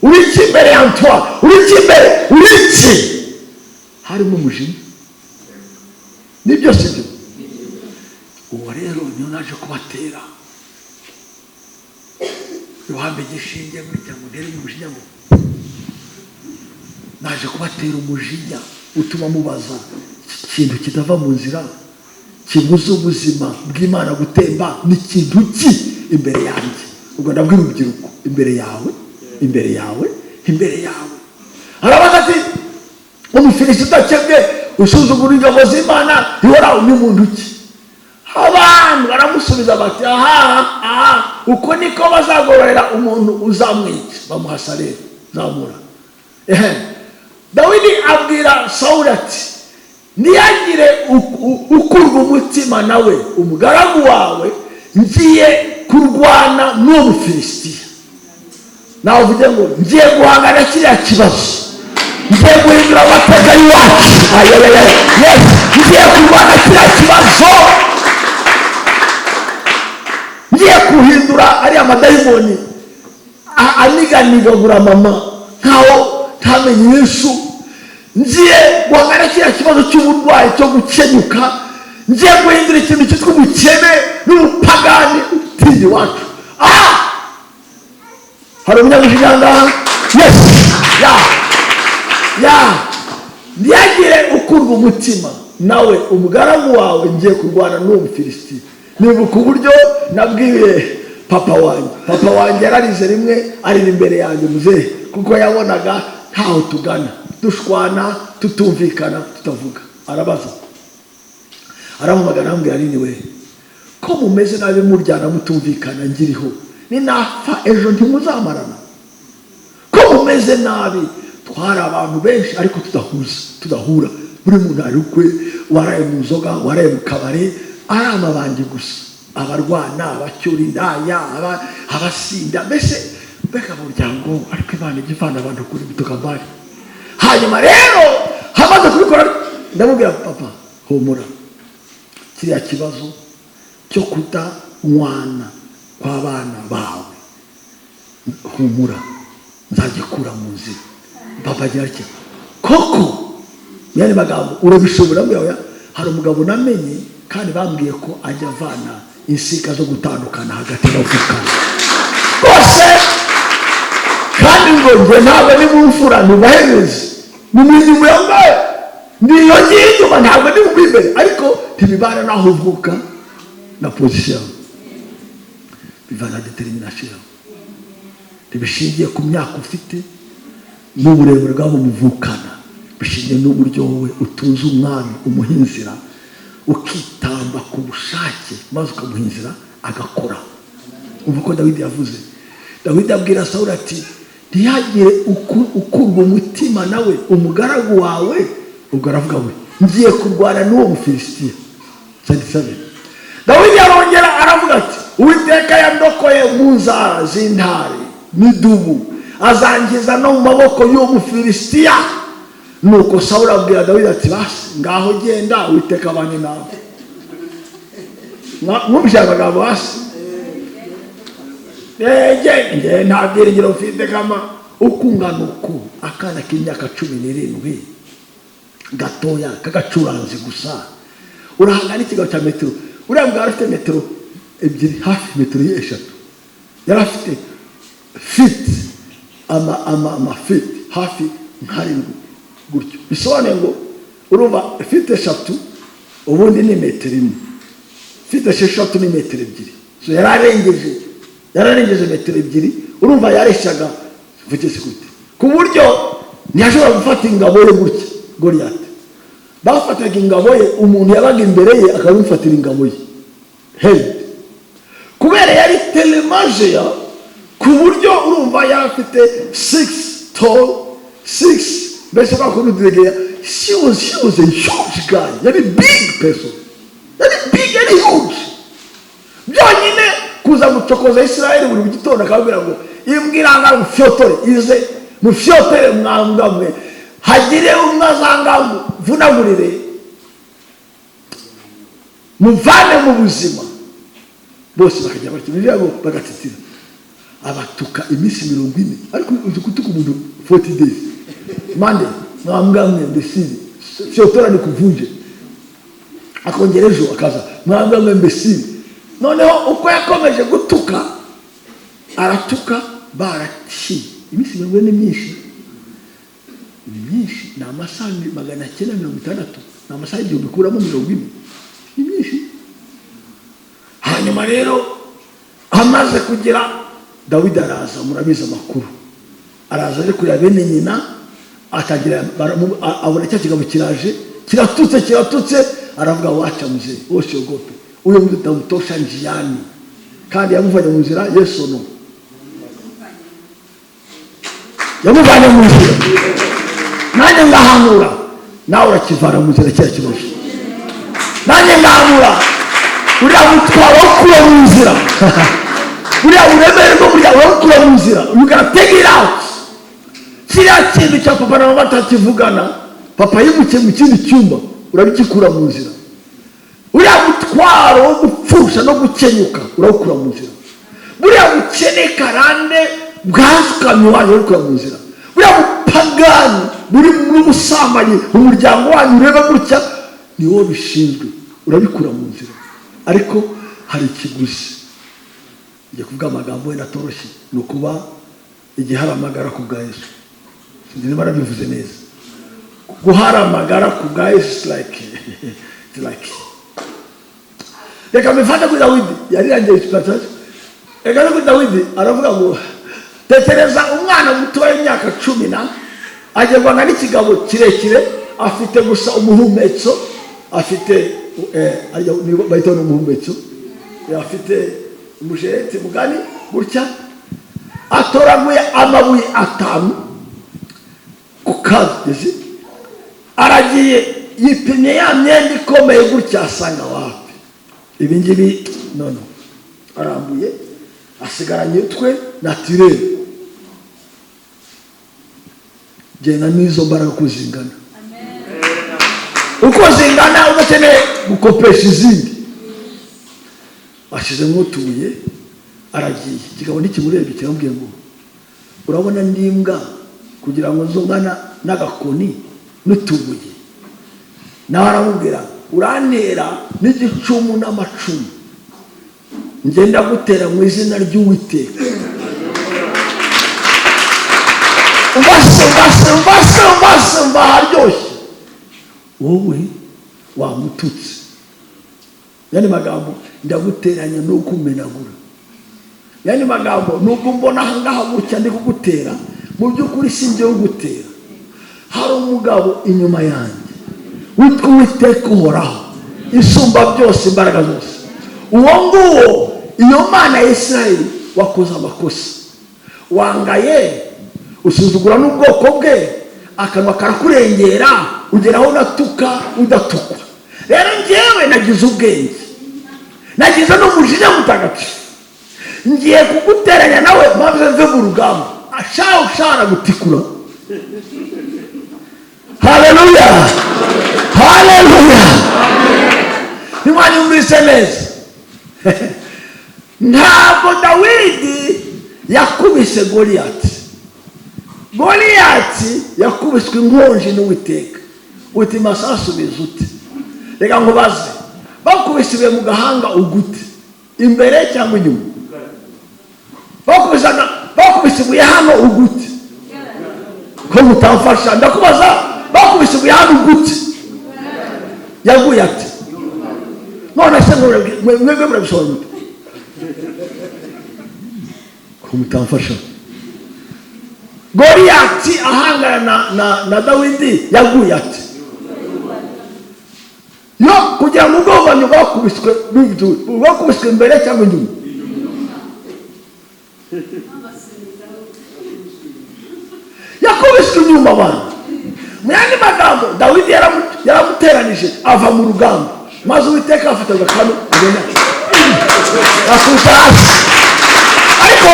Uri iki imbere ya Antoine? Uri iki imbere? Uri iki? Harimo umujinya. Nibyo sibyo? Uwo rero niyo naje kubatera. Yohana gishinge burya ngo ndere umujinya ngo naje kubatera umujinya utuma mubaza ikintu kitava mu nzira, kibuza ubuzima bw'Imana gutemba, n'ikintu ki imbere yanjye. Ubwo ndabwira urubyiruko, imbere yawe. Arabaza ati, Umufilisitiya utakebwe usuzugura ingabo z'Imana ihoraho, ni muntu ki? Abantu baramusubiza bati, aha, uko niko bazagororera umuntu uzamwica, bamuha salere, zamura. Dawidi abwira Sawuli ati, niyagire ukurwa umutima nawe umugaragu wawe, ngiye kurwana n'uwo Mufilisitiya. Nawe uvuge ngo ngiye guhangana kiriya kibazo, ngiye guhindura amateka y'iwacu. Yes, ngiye kurwana kiriya kibazo, ngiye kuhindura ariya madayimoni aniganigagura mama nkaho ntamenye Yesu. Ngiye guhangana kiriya kibazo cy'uburwayi cyo gukenyuka, ngiye guhindura ikintu cyitwa umukene n'umupagani utinya iwacu. Hari umunyamujinya ngaha? Yes. Ntiyagire ukurwa umutima nawe umugaragu wawe ngiye kurwana n'uwo Mufilisitiya. Nibuka uburyo nabwiye papa wanjye yararize rimwe arira imbere yanjye muzehe, kuko yabonaga ntaho tugana, dushwana, tutumvikana, tutavuga. Arabaza, arampamagara arambwira, nini we ko mumeze nabi muryana mutumvikana, ngiriho ninapfa ejo ntimuzamarana? Ko mumeze nabi, twari abantu benshi ariko tudahura, buri muntu ari ukwe, waraye mu nzoga, waraye mu kabare, ari amabandi gusa, abarwana, abacyura indaya, abasinda, mbese mbega umuryango. Ariko Imana ijya ivana abantu kuri butukambari. Hanyuma rero hamaze kubikora, ndamubwira, papa humura, kiriya kibazo cyo kutanywana kw'abana bawe, humura, nzagikura mu nzira. Papa agira ati, koko yani magambo urabishobora? Mbwira, hari umugabo namenye kandi bambwiye ko ajya avana insika zo gutandukana hagati y'abavukana bose, kandi ngo njye ntabwo ni mumfura, ntibahemeze, ni mw'inyuma yambaye, niyo ngiye inyuma, ntabwo ni mu imbere, ariko ntibibana n'aho uvuka na position, bivana determination, ntibishingiye ku myaka ufite n'uburebure bw'abo muvukana, bishingiye n'uburyo wowe utunze umwami, umuha inzira, ukitamba ku bushake, maze ukamuha inzira agakora. Umva ko Dawidi yavuze. Dawidi abwira Sawuli ati, ntihagire ukurwa umutima nawe umugaragu wawe. Ubwo aravuga, we ngiye kurwana n'uwo Mufilisitiya. Dawidi arongera aravuga ati, Uwiteka yandokoye mu nzara z'intare n'idubu, azangiza no mu maboko y'uwo Mufilisitiya. Nuko Sawuli abwira Dawidi ati, basi ngaho genda, Uwiteka abane nawe. Mwumvise amagambo basi? Nge nta byiringiro mfite kama ukungana uku akana k'imyaka 17 gatoya kagacuranzi gusa, urahangana ikigabo cya metero, uriya mugabo afite metero 2, hafi metero 3, yari afite fit ama fit hafi nkarindwi gutyo. Bisobanuye ngo urumva fit 3 ubundi ni metero 1, fit 6 ni metero 2, so yararengeje metero 2. urumva yareshaga mvugeze gute, ku buryo ntiyashobora gufata ingabo ye gutya. Goliath bafataga ingabo ye, umuntu yabaga imbere ye akabifatira ingabo ye head, kubera yari telemaje, ku buryo urumva yarafite 6 tall, 6 mbese bakunudegea. She was a huge guy, yari big person, yari huge. Byonyine kuza gucokoza Israeli buri gitondo akabwira ngo imbwiranga mufyotore, ize mufyotore mwangamwe, hagire umwazanga vunagurire, muvane mu buzima. Bose bakajya bakirira ngo bagatitira, abatuka iminsi 40, ariko uzi kutuka umuntu 40 days. Monday mwangamwe mbesiri, fyotora ni kuvunje, akongera ejo akaza mwangamwe mbesiri. Noneho uko yakomeje gutuka, aratuka baraki iminsi 40 ni myinshi, ni amasaha 960, ni amasaha 1000 kuramo 40, ni myinshi. Hanyuma rero amaze kugira, Dawidi araza, murabiza amakuru, araza ari kureba bene nyina, atagira abona cya kigabo kiraje, kiratutse, aravuga, wacha mzee, wose ogope, uyo mtu tamtosha njiani, kandi yamuvanye mu nzira. Yesu no yamuvanye mu nzira, nanjye ngahamura, nawe urakivana mu nzira cya kibazo. Nanjye ngahamura uriya mutwaro wo kuba mu nzira, uriya uremere rwo wo kuba mu nzira, you gotta take it out. Kiriya kintu cya papa na mama batakivugana, papa yimukiye mu kindi cyumba, urabikikura mu nzira. Uriya mutwaro wo gupfusha no gukenyuka urawukura mu nzira. Buriya bukene karande bwasukamye wanyu urikura mu nzira. Buriya bupagani buri mu musambanyi umuryango wanyu ureba gutya, ni wowe bishinzwe urabikura mu nzira, ariko hari ikiguzi. Ngiye kuvuga amagambo wenda atoroshye, ni ukuba igiharamagara ku bwa Yesu. Sinzi niba narabivuze neza. Guharamagara ku bwa Yesu it's like reka mbifate kuri Dawidi, yari yagiye exploitation. Reka kuri Dawidi aravuga ngo tekereza umwana muto w'imyaka 10 agerwa n'ikigabo kirekire, afite gusa umuhumetso, afite bayita umuhumetso, afite umujereti mugani gutya, atoraguye amabuye 5 ku kazi, aragiye yipimye ya myenda ikomeye gutya, asanga wapi ibi ngibi nono, arambuye asigaranye utwe naturel. Genda n'izo mbaraga kuzingana, uko zingana udakeneye gukopesha izindi. Ashizemo utuye, aragiye, ikigabo ntikimurebye, kiramubwiye ngo urabona ndimbwa kugira ngo nzongana n'agakoni n'utubuye. Nawe aramubwira urantera n'igicumu n'amacumu, ngenda gutera mu izina ry'Uwiteka. Mbasa haryoshye, wowe wamututse. Yani magambo ndaguteranya no kumenagura. Yani magambo nubwo mbona ahangaha gutya ndi kugutera, mu by'ukuri sinjye ugutera. Hari umugabo inyuma yanjye witwa Uwiteka uhoraho, isumba byose, imbaraga zose. Uwo nguwo, iyo Mana ya Isirayeli, wakoze amakosa, wangaye, usuzugura n'ubwoko bwe, akanwa karakurengera, ugeraho unatuka udatukwa. Rero njyewe nagize ubwenge, nagize n'umujinya mutagatifu, ngiye kuguteranya nawe maze mve mu rugamba. Ushaka gutikura. Haleluya, haleluya. Nimwanyumvise neza. Ntabwo Dawidi yakubise Goliyati. Goliyati yakubiswe inkonji n'Uwiteka. Uti Masasu bizute. Reka nkubaze, bakubisiwe mu gahanga ugute, imbere cyangwa inyuma? Bakubisiwe hano ugute, ko mutamfasha. Ndakubaza, bakubisiwe hano ugute, yaguye ati? None se mwebwe murabisobanura mute? Ko mutamfasha. Goliyati ahangana na Dawidi yaguye ati? Yo kugira ngo ubwo bakubiswe imbere cyangwa inyuma? Yakubiswe inyuma abantu. Mu yandi magambo, Dawidi yaramuteranije ava mu rugamba, maze Uwiteka afata agakanu agenda akubita hasi. Ariko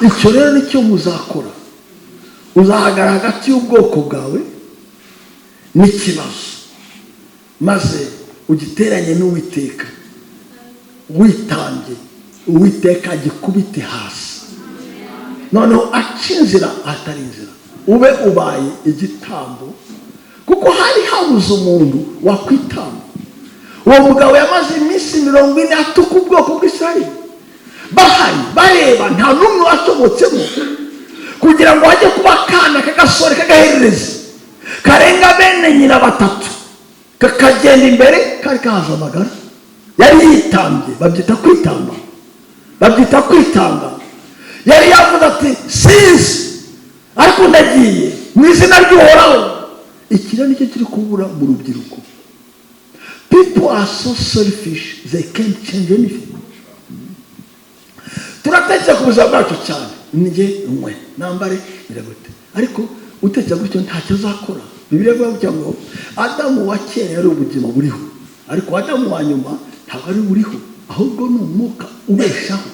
icyo rero nicyo muzakora, uzahagara hagati y'ubwoko bwawe n'ikibazo, maze ugiteranye n'Uwiteka, witambye, Uwiteka gikubite hasi. Noneho acinzira atari inzira, ube ubaye igitambo, kuko hari habuze umuntu wakwitamba. Uwo mugabo yamaze iminsi 40 atuka ubwoko bw'Isirayeli, bahari bareba, nta n'umwe wasohotsemo, kugira ngo hajye kuba akana k'agasore k'agahererezi karenga bene nyina 3, kakagenda imbere kari kahaza amagara. Yari yitambye, babyita kwitamba, babyita kwitanga. Yari yavuze ati sinzi, ariko ndagiye mu izina ry'Uhoraho. Ikiro nicyo kiri kubura mu rubyiruko. People are so selfish, they can't change anything. Turatekereza ku buzima bwacu cyane, njye umwe nambare biragute, ariko utekereza gutyo ntacyo azakora. Bibiliya ivuga ngo Adamu wa kera yari ubuzima buriho, ariko Adamu wa nyuma ntabwo ari buriho, ahubwo ni umwuka ubeshaho,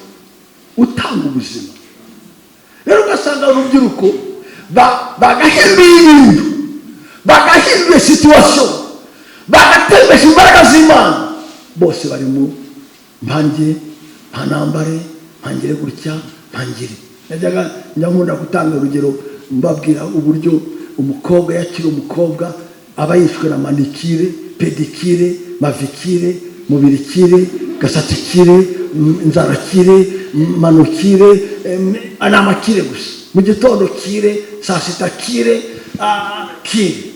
utanga ubuzima. Rero ugasanga urubyiruko bagahinduye ibintu, bagahinduye situation, bagatembesha imbaraga z'Imana, bose bari mu mpange, ntanambare, mpangire gutya, mpangire. Najyaga nkunda gutanga urugero, mbabwira uburyo umukobwa yakira umukobwa aba yishwe na manikire, pedikire, mavikire, mubirikire, gasatikire, inzarakire, manukire, anamakire gusa. Mu gitondo kire, saa sita kire, kire.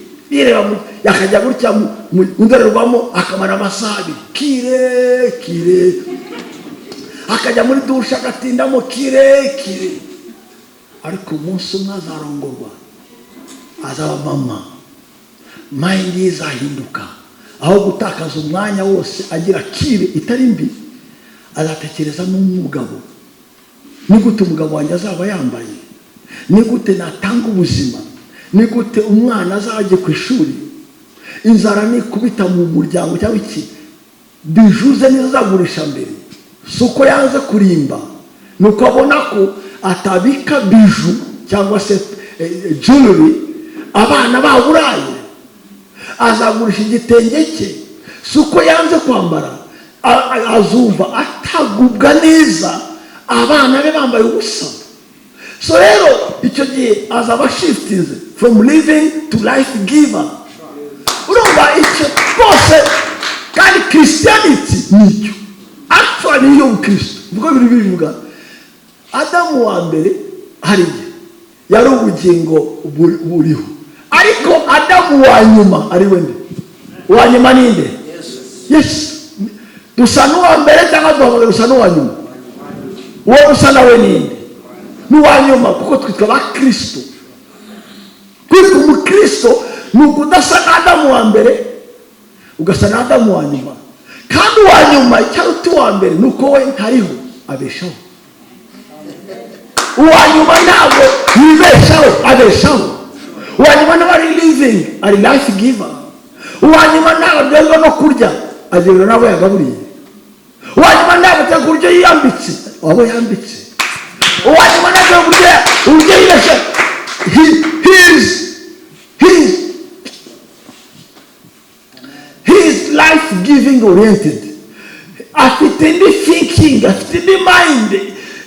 Yakajya gutya mu ndorerwamo akamara amasaha abiri. Kire. Akajya muri dusha agatindamo kire. Ariko umunsi umwe azarongorwa, azaba mama, mind ye izahinduka. Aho gutakaza umwanya wose agira kire itari mbi, azatekereza n'umugabo. Ni gute umugabo wanjye azaba yambaye? Ni gute natanga ubuzima? Ni gute umwana azajye ku ishuri? Inzara ni kubita mu muryango cyangwa iki? Bijuze nizagurisha mbere. Suko yanze kurimba, nuko abona ko atabika biju cyangwa se jewelry abana baburaye. Azagurisha igitenge cye. Suko yanze kwambara, azumva atagubwa neza abana be bambaye ubusa. So rero icyo gihe azaba shiftinze from living to life giver. Urumva icyo rwose, kandi Christianity nicyo actually niyo Kristo. Ubwo bivuga Adamu wa mbere hariya yari ubugingo buriho, ariko Adamu wa nyuma ari we nde? Wa nyuma ni nde? Yes. Dusa n'uwa mbere cyangwa duhamagara dusa n'uwa nyuma? Uwo dusa nawe ni nde? N'uwa nyuma, kuko twitwa ba Kristo. Kwitwa umukristo ni ukudasa na Adamu wa mbere ugasa na Adamu wa nyuma. Kandi uwa nyuma cyaruta uwa mbere nuko we ntariho abeshaho. Uwa nyuma ntabwo yibeshaho, abeshaho. Uwa nyuma ntabwo ari living, ari life giver. Uwa nyuma ntabwo aryoherwa no kurya, aryoherwa n'abo yagaburiye. Uwa nyuma ntabwo ateka uburyo yiyambitse, abo yambitse. Uwa nyuma ntabwo uburyo yibeshaho. He is life-giving oriented. Afite indi thinking, afite indi mind.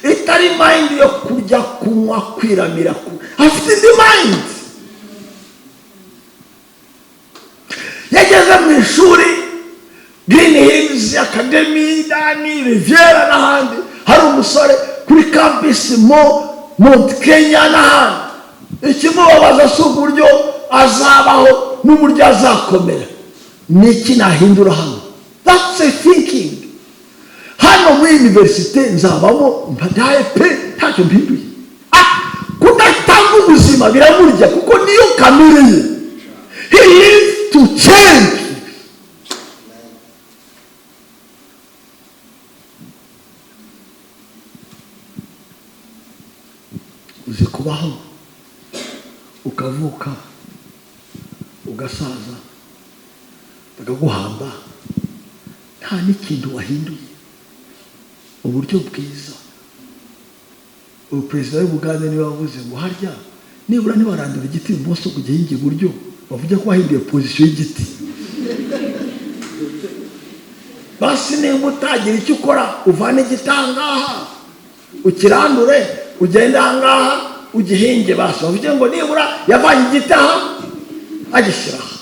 Itari mind yo kurya, kunywa, kwiramira. Afite indi mind. Yageze mu ishuri, Green Hills Academy, Dani, Riviera n'ahandi. Hari umusore kuri campus Mount Kenya n'ahandi. Ikimubabaza si uburyo azabaho n'uburyo azakomera. Niki nahindura hano? That's a thinking. Hano muri universite nzabamo mbadaye pe ntacyo mpinduye. Kudatanga ubuzima biramurya kuko niyo kamere ye. He lives to change. Uzi kubaho ukavuka ugasaza bakaguhamba nta n'ikintu wahinduye. Uburyo bwiza. Perezida w'Ubugande niwe wavuze ngo harya nibura ntibarandura igiti ibumoso kujya hinga iburyo, bavuge ko wahinduye pozisiyo y'igiti. Basi niba utagira icyo ukora uvane igitangaha ukirandure ugende ahangaha ugihinge. Basi bavuge ngo nibura yavanye igitaha agishyiraho.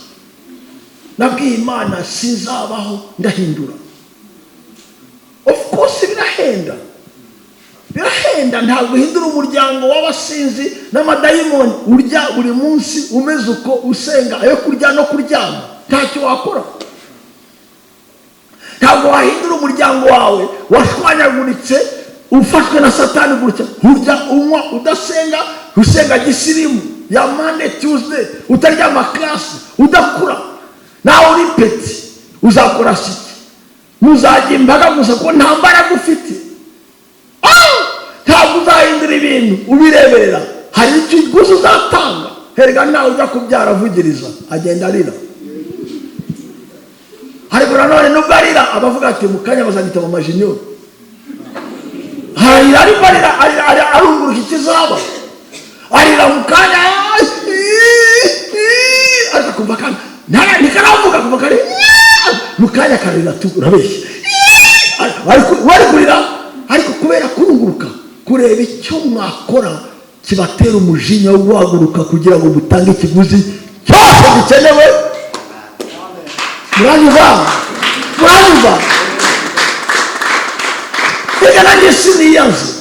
Nabwiye Imana sinzabaho ndahindura. Of course birahenda ntabwo uhindura umuryango w'abasinzi n'amadayimoni urya buri munsi umeze uko usenga ayo kurya no kuryama ntacyo wakora. Ntabwo wahindura umuryango wawe washwanyaguritse ufashwe na Satani gutya, urya unywa udasenga, usenga gisirimu ya Monday Tuesday, utaryama klasi, udakura. Nawe uri peti uzakora siki, muzajya imbaga gusa ko nta mbaraga ufite. Ntabwo uzahindura ibintu ubireberera. Hari icyo gusa uzatanga. Herega nawe ujya kubyara avugiriza agenda arira. Ariko nanone nubwo arira abavuga ati mu kanya bazanyita mu majinyo. Harira ariko arunguruka ikizaba. Arira mu kanya ariko kumva kandi ntikaravuga kumva kare mu kanya karira turabeshya. Wari kurira ariko kubera kurunguruka kureba icyo mwakora kibatera umujinya wo guhaguruka kugira ngo mutange ikiguzi cyose gikenewe. muranyumva reka nanjye siniyazi.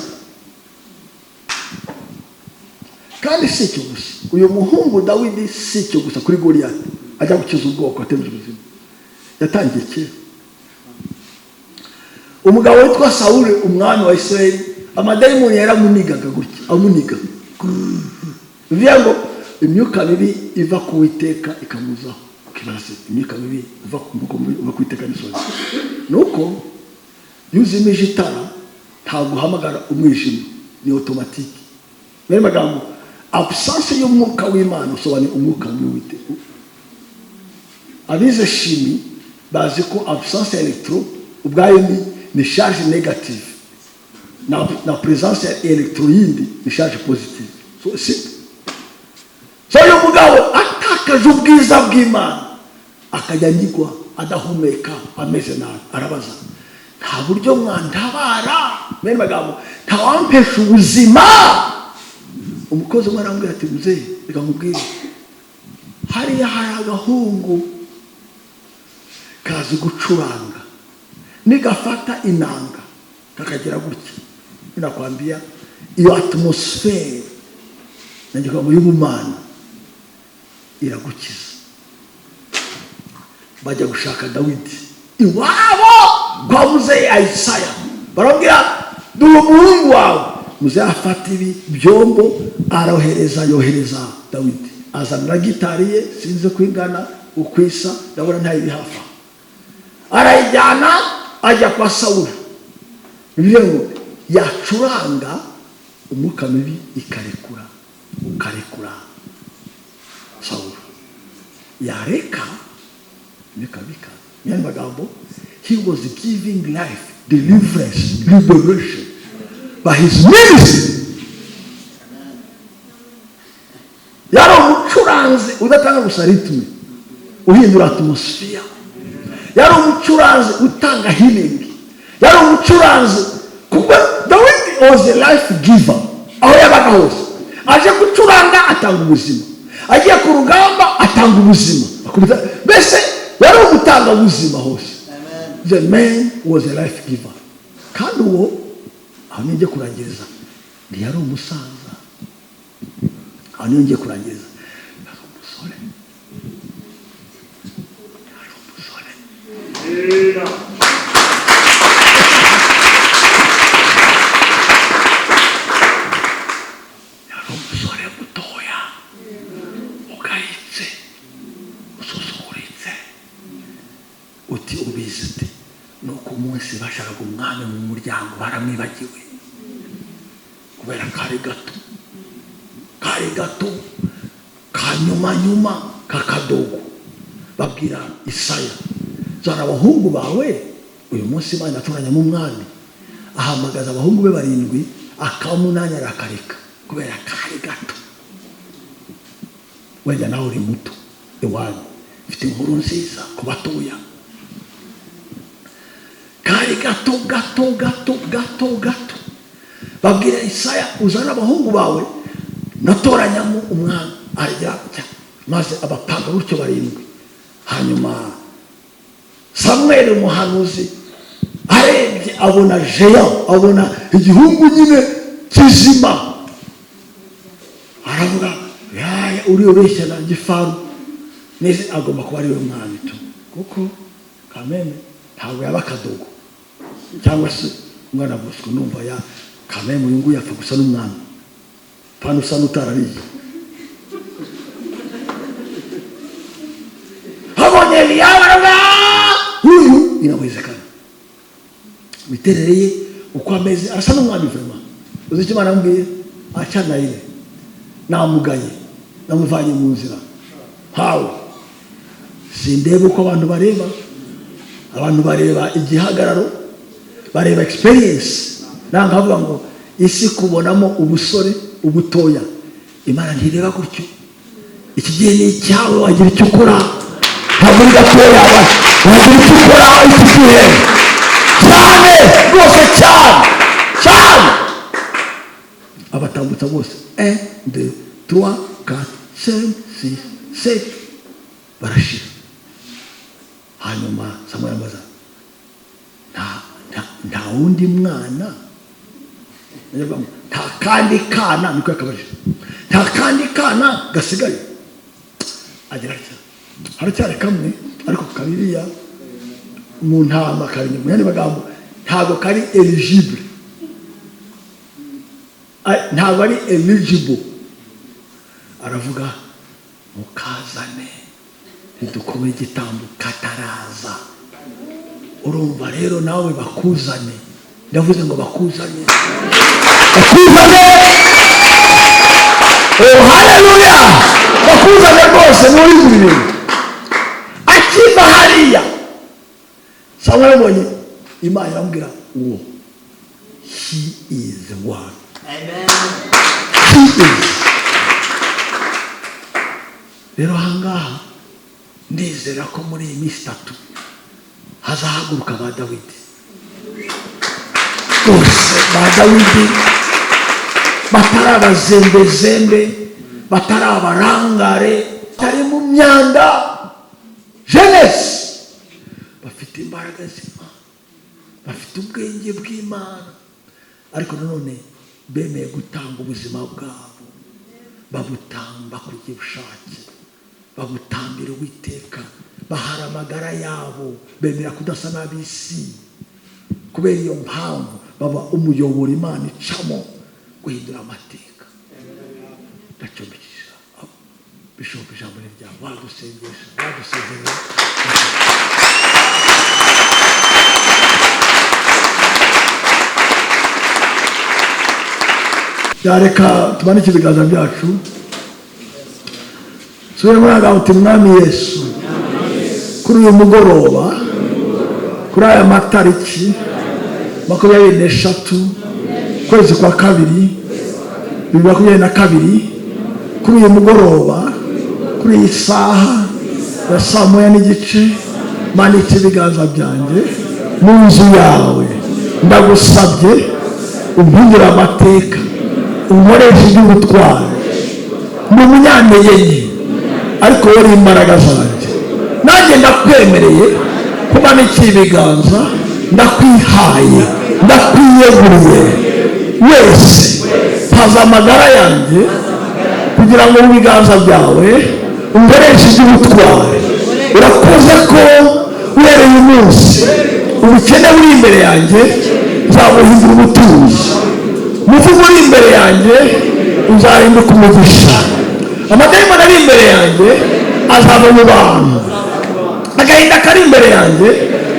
Kandi si icyo gusa, uyu muhungu Dawidi si icyo gusa kuri Goliyati ajya gukiza ubwoko atemuje ubuzima, yatangiye kera. Umugabo witwa Sawuli umwami wa Isirayeli, amadayimoni yaramunigaga gutya, amuniga bivuye ngo imyuka mibi iva ku Uwiteka ikamuzaho. Ukibaza imyuka mibi iva ku Uwiteka n'isozi, nuko yuzimije itara ntabwo uhamagara umwijima, ni automatique. Muri magambo, absence y'umwuka w'Imana usobanura umwuka w'Uwiteka. Abize chimie bazi ko absence ya electron ubwayo ni charge négative, na présence ya electron yindi ni charge positive. So uyu mugabo atakaje ubwiza bw'Imana akajya nyigwa adahumeka ameze nabi, arabaza nta buryo mwantabara. Muri magambo, ntawampesha ubuzima. Umukozi umwe arambwira ati muzehe reka nkubwire, hariya hari agahungu kazi gucuranga, nigafata inanga kakagira gutya, binakwambia iyo atmosphere nanjye muri y'Imana iragukiza. Bajya gushaka Dawidi iwabo kwa muzehe Isaya, barambwira duhe umuhungu wawe. Muzehe afata ibi byombo yohereza Dawidi, azanira gitari ye, sinzi kwingana ukwisa, ndabona ntayiri hafi, arayijyana ajya kwa Sawuli. Bivuye ngo yacuranga umwuka mibi ikarekura Sawuli, yareka nikabika. Yani magambo, he was giving life, deliverance, liberation by his ministry. Yari umucuranzi udatanga gusa ritme, uhindura atmosphere. Yari umucuranzi utanga healing. Yari umucuranzi kuko Dawidi was a life giver. Aho yabaga hose aje gucuranga atanga ubuzima, agiye ku rugamba atanga ubuzima, mbese yari umutanga ubuzima hose. The man was a life giver. Kandi uwo aho ngiye kurangiriza, yari umusaza. Aho ngiye kurangiriza, yari umusore. Yari umusore mutoya, ugayitse, ususuritse. Uti ubizite nuko umunsi bashakaga umwami mu muryango baramwibagiwe, kubera kari gato kanyuma kakadogo. Babwira Isaya, zana abahungu bawe, uyu munsi Imana atoranyamo umwami. Ahamagaza abahungu be 7, akamunanya arakareka kubera kari gato. Wenda nawe uri muto iwanyu, mfite inkuru nziza ku batoya. Kari gato. Babwira Isaya, uzana abahungu bawe natoranyamo umwami. Arya maze abapanga gutyo 7. Hanyuma Samuel umuhanuzi arebye abona Jean, abona igihungu nyine kizima. Aravuga yaya uri ubeshya na gifaru, nese agomba kuba ari we mwami tu, kuko kameme ntabwo yaba kadogo cyangwa se umwana busco. Numva ya kameme uyu nguyu yapfa gusa n'umwami, pano usa n'utarariye. Habonye yaba huyu inawezekana. Miterereye uko ameze arasa n'umwami vraiment. Uzi Imana ambwiye acana ile namugaye namuvanye mu nzira. Hawe sindebe uko abantu bareba igihagararo, bareba experience. Nanga havuga ngo isi kubonamo ubusore ubutoya, Imana ntireba gutyo. Iki gihe ni cyawe, wagira icyo ukora. Ntabwo gatoya wagira icyo ukora iki gihe cyane rwose cyane. Abatambutsa bose 1 2 3 4 5 6 7 barashira. hanyuma Samweli amaza nta wundi mwana, nta kandi kana, niko yakabajije, nta kandi kana gasigaye. Agira ati haracyari kamwe ariko kabiriya mu ntama kari mu yandi magambo ntabwo kari eligible, ntabwo ari eligible. Aravuga mukazane ntidukome igitambo kataraza. Urumva rero nawe bakuzane, ndavuze ngo bakuzane, bakuzane. Oh haleluya, bakuzane rwose muri buri. Akiva hariya Samweli abonye Imana iramubwira uwo, he is the one. Amen. He is. Rero hangaha ndizera ko muri iyi minsi 3 hazahaguruka ba Dawidi bose, ba Dawidi batari abazembezembe, batari abarangare, batari mu myanda, jeunesse bafite imbaraga z'Imana, bafite ubwenge bw'Imana, ariko nanone bemeye gutanga ubuzima bwabo, babutamba kugira ubushake, babutambira Uwiteka, bahara amagara yabo, bemera kudasa n'ab'isi. Kubera iyo mpamvu baba umuyobora Imana icamo guhindura amateka. Ndacumbikisha Bishop ijambo ryawe, wadusengesha, wadusezerera. Yareka tumanike ibiganza byacu, sura muraga uti Mwami Yesu, kuri uyu mugoroba, kuri aya matariki 23 kwezi kwa 2 2022, kuri uyu mugoroba, kuri iyi saha ya 1:30, manitse ibiganza byanjye mu nzu yawe. Ndagusabye umpindura amateka, unkoreshe iby'ubutwari. Ni umunyantege ariko wari imbaraga zanjye, nanjye ndakwemereye kumanika ibiganza, ndakwihaye, ndakwiyeguriye wese, paza amagara yanjye kugira ngo mu biganza byawe unkoreshe iby'ubutwari. Urakoze ko uhereye umunsi ubukene buri imbere yanjye nzabuhindura ubutunzi, umuvugo uri imbere yanjye uzahinduka umugisha, amadayimoni ari imbere yanjye azava mu bantu, agahinda kari imbere yanjye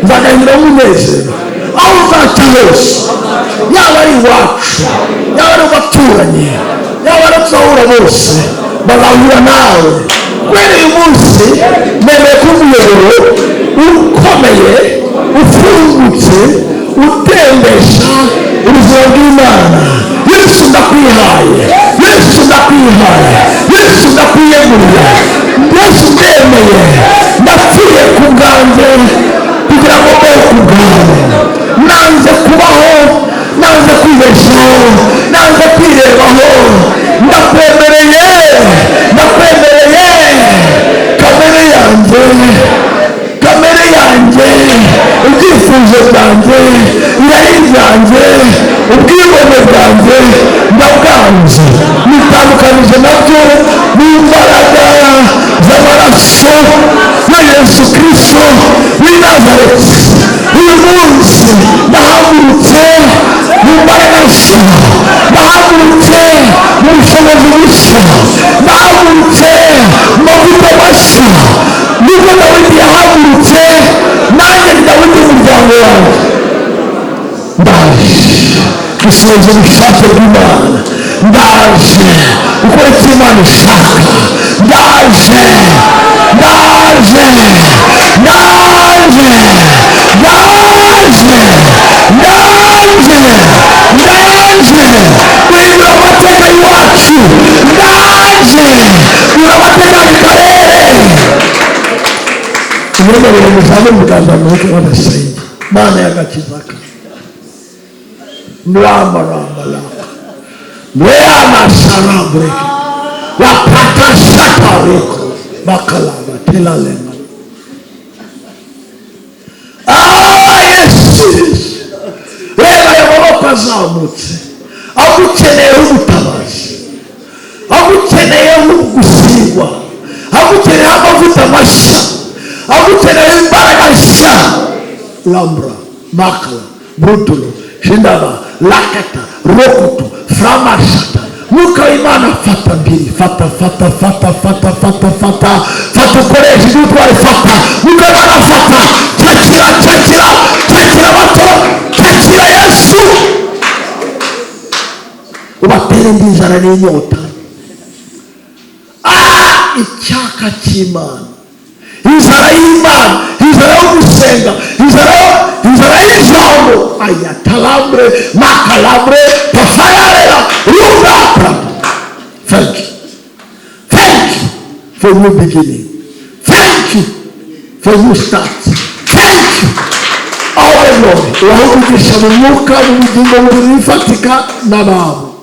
nzagahindura umunezero. Aho uzaca hose, yaba ari iwacu, yaba ari abaturanyi, yaba ari abazahura bose, bazahura nawe. Kubera uyu munsi nemeye ko umuyoboro ukomeye, ufungutse, utembesha ubuzima bw'Imana. Yesu ndakwihaye, Yesu ndakwihaye, Yesu ndakwiyeguriye, Yesu ndemeye, ndapfuye ku bwanjye kugira ngo mbeho ku bwawe. Nanze kubaho, nanze kwibeshaho, nanze kwirebaho, ndakwemereye, ndakwemereye. Kamere yanjye, kamere yanjye, ibyifuzo byanjye, irari ryanjye, ubwibone bwanjye ndabwanze, nitandukanije nabyo n'imbaraga z'amaraso ya Yesu Kristo w'i Nazareti. Uyu munsi ndahagurutse mu mbaraga nshya, ndahagurutse mu bushobozi bushya, ndahagurutse mu mavuta mashya. Nubwo Dawidi yahagurutse, nanjye ni Dawidi w'umuryango wanjye. Ndaje gusohoza ubushake bw'Imana, ndaje gukora icyo Imana ishaka, ndaje, ndaje, ndaje, ndaje, ndaje, ndaje guhindura amateka y'iwacu, ndaje guhindura amateka y'akarere. Umuremere muzabe muganza muke w'abasenge, Mana y'agakiza kawe, Nuamarambala, Nuama Sarabreke, Wapata Satareko, Bakalaba, Telalema. azamutse agukeneyeho ubutabazi, agukeneyeho gusigwa, agukeneyeho amavuta mashya, agukeneyeho imbaraga nshya. Lambra makala brutulo shindaba lakata rokutu framashata. Mwuka w'Imana fata mbiri, fata ukoresha ibyo utwaye, fata mwuka w'Imana, fata takira bato, takira Yesu, ubatere inzara n'inyota. Icyaka cy'Imana, inzara y'Imana, inzara yo gusenga, inzara y'ijambo. Aya talambre makalambre pafayarela rungapra. Thank you for new beginning. Thank you for new start. Thank you our Lord. Wahudumisha mu mwuka, mu bugingo buri bifatika n'abantu.